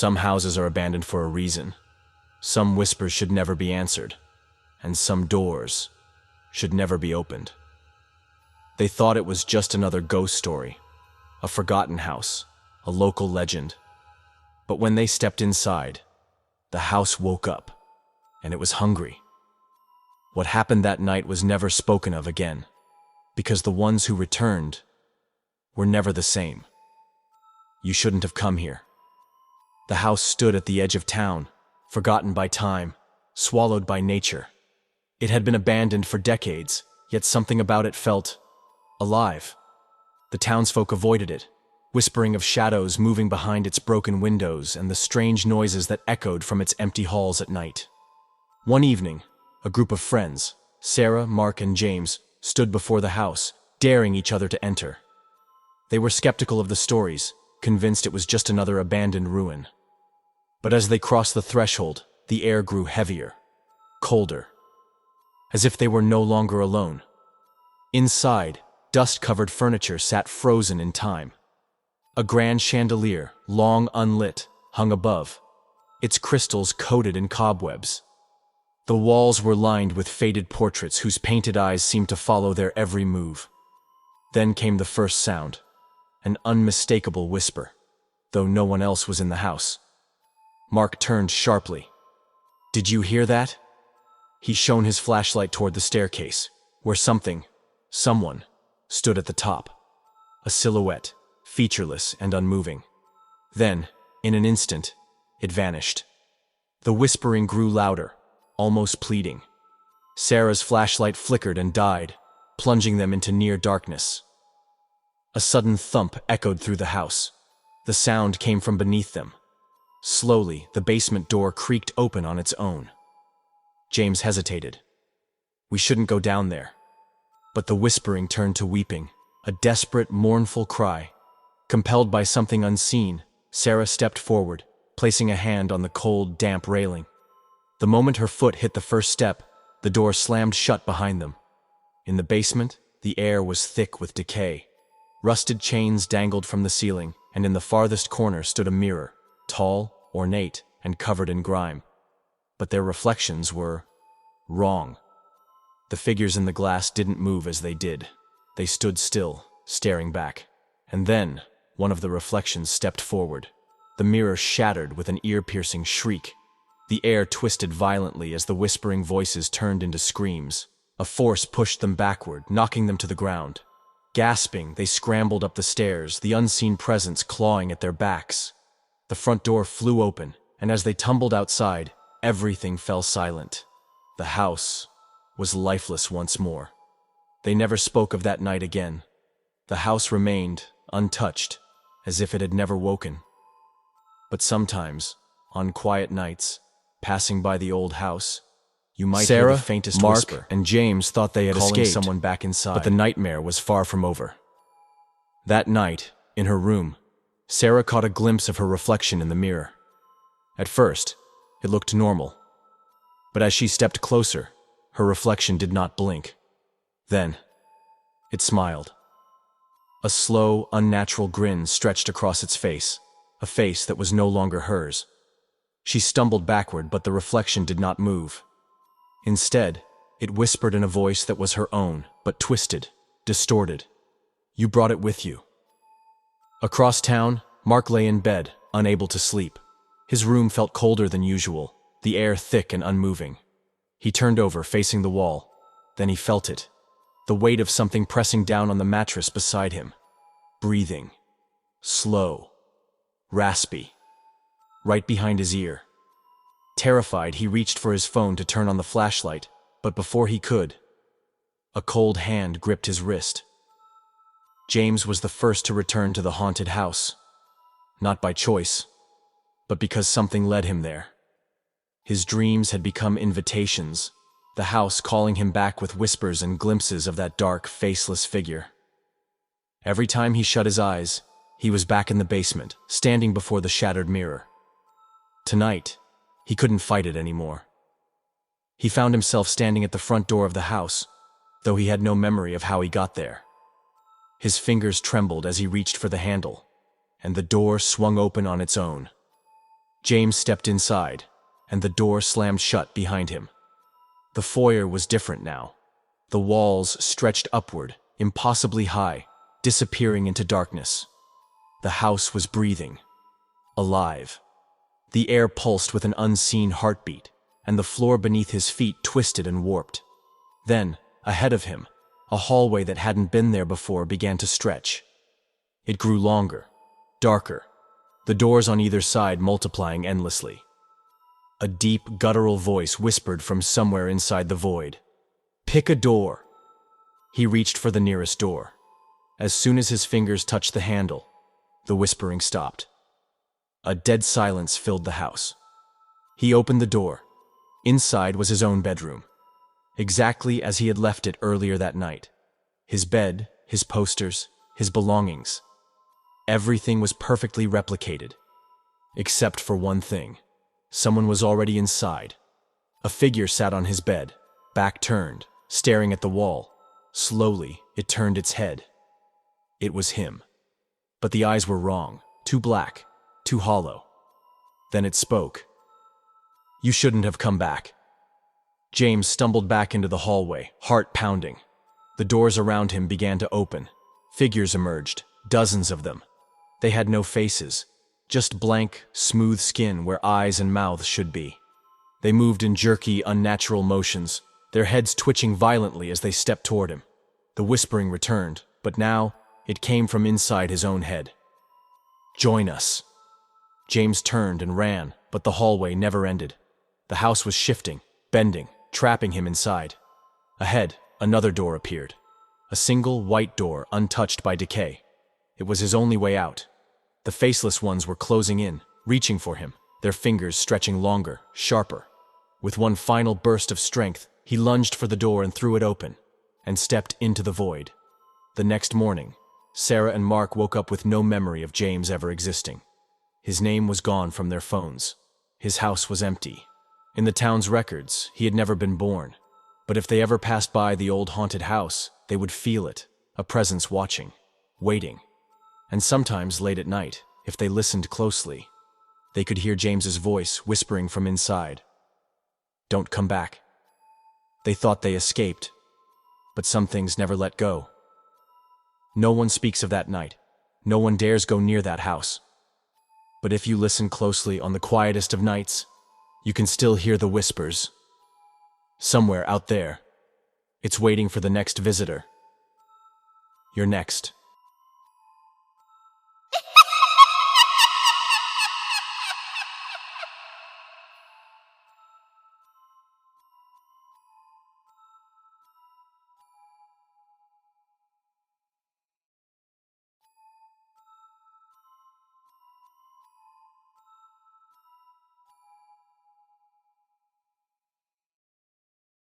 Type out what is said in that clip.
Some houses are abandoned for a reason. Some whispers should never be answered, and some doors should never be opened. They thought it was just another ghost story, a forgotten house, a local legend. But when they stepped inside, the house woke up, and it was hungry. What happened that night was never spoken of again, because the ones who returned were never the same. You shouldn't have come here. The house stood at the edge of town, forgotten by time, swallowed by nature. It had been abandoned for decades, yet something about it felt alive. The townsfolk avoided it, whispering of shadows moving behind its broken windows and the strange noises that echoed from its empty halls at night. One evening, a group of friends, Sarah, Mark, and James, stood before the house, daring each other to enter. They were skeptical of the stories, convinced it was just another abandoned ruin. But as they crossed the threshold, the air grew heavier, colder, as if they were no longer alone. Inside, dust-covered furniture sat frozen in time. A grand chandelier, long unlit, hung above, its crystals coated in cobwebs. The walls were lined with faded portraits whose painted eyes seemed to follow their every move. Then came the first sound, an unmistakable whisper, though no one else was in the house. Mark turned sharply. "Did you hear that?" He shone his flashlight toward the staircase, where someone, stood at the top. A silhouette, featureless and unmoving. Then, in an instant, it vanished. The whispering grew louder, almost pleading. Sarah's flashlight flickered and died, plunging them into near darkness. A sudden thump echoed through the house. The sound came from beneath them. Slowly, the basement door creaked open on its own. James hesitated. "We shouldn't go down there." But the whispering turned to weeping, a desperate, mournful cry. Compelled by something unseen, Sarah stepped forward, placing a hand on the cold, damp railing. The moment her foot hit the first step, the door slammed shut behind them. In the basement, the air was thick with decay. Rusted chains dangled from the ceiling, and in the farthest corner stood a mirror, tall, ornate, and covered in grime. But their reflections were wrong. The figures in the glass didn't move as they did. They stood still, staring back. And then, one of the reflections stepped forward. The mirror shattered with an ear-piercing shriek. The air twisted violently as the whispering voices turned into screams. A force pushed them backward, knocking them to the ground. Gasping, they scrambled up the stairs, the unseen presence clawing at their backs. The front door flew open, and as they tumbled outside, everything fell silent. The house was lifeless once more. They never spoke of that night again. The house remained untouched, as if it had never woken. But sometimes, on quiet nights, passing by the old house, you might hear the faintest whisper. Mark, and James thought they had escaped someone back inside. But the nightmare was far from over. That night, in her room, Sarah caught a glimpse of her reflection in the mirror. At first, it looked normal. But as she stepped closer, her reflection did not blink. Then, it smiled. A slow, unnatural grin stretched across its face, a face that was no longer hers. She stumbled backward, but the reflection did not move. Instead, it whispered in a voice that was her own, but twisted, distorted. "You brought it with you." Across town, Mark lay in bed, unable to sleep. His room felt colder than usual, the air thick and unmoving. He turned over, facing the wall. Then he felt it, the weight of something pressing down on the mattress beside him. Breathing. Slow. Raspy. Right behind his ear. Terrified, he reached for his phone to turn on the flashlight, but before he could, a cold hand gripped his wrist. James was the first to return to the haunted house. Not by choice, but because something led him there. His dreams had become invitations, the house calling him back with whispers and glimpses of that dark, faceless figure. Every time he shut his eyes, he was back in the basement, standing before the shattered mirror. Tonight, he couldn't fight it anymore. He found himself standing at the front door of the house, though he had no memory of how he got there. His fingers trembled as he reached for the handle, and the door swung open on its own. James stepped inside, and the door slammed shut behind him. The foyer was different now. The walls stretched upward, impossibly high, disappearing into darkness. The house was breathing. Alive. The air pulsed with an unseen heartbeat, and the floor beneath his feet twisted and warped. Then, ahead of him, a hallway that hadn't been there before began to stretch. It grew longer, darker, the doors on either side multiplying endlessly. A deep, guttural voice whispered from somewhere inside the void. "Pick a door." He reached for the nearest door. As soon as his fingers touched the handle, the whispering stopped. A dead silence filled the house. He opened the door. Inside was his own bedroom, exactly as he had left it earlier that night. His bed, his posters, his belongings. Everything was perfectly replicated, except for one thing. Someone was already inside. A figure sat on his bed, back turned, staring at the wall. Slowly, it turned its head. It was him. But the eyes were wrong, too black, too hollow. Then it spoke. "You shouldn't have come back." James stumbled back into the hallway, heart pounding. The doors around him began to open. Figures emerged, dozens of them. They had no faces, just blank, smooth skin where eyes and mouths should be. They moved in jerky, unnatural motions, their heads twitching violently as they stepped toward him. The whispering returned, but now it came from inside his own head. "Join us." James turned and ran, but the hallway never ended. The house was shifting, bending, trapping him inside. Ahead, another door appeared. A single white door untouched by decay. It was his only way out. The faceless ones were closing in, reaching for him, their fingers stretching longer, sharper. With one final burst of strength, he lunged for the door and threw it open, and stepped into the void. The next morning, Sarah and Mark woke up with no memory of James ever existing. His name was gone from their phones. His house was empty. In the town's records, he had never been born. But if they ever passed by the old haunted house, they would feel it, a presence watching, waiting. And sometimes, late at night, if they listened closely, they could hear James's voice whispering from inside. "Don't come back." They thought they escaped, but some things never let go. No one speaks of that night. No one dares go near that house. But if you listen closely on the quietest of nights, you can still hear the whispers. Somewhere out there, it's waiting for the next visitor. You're next.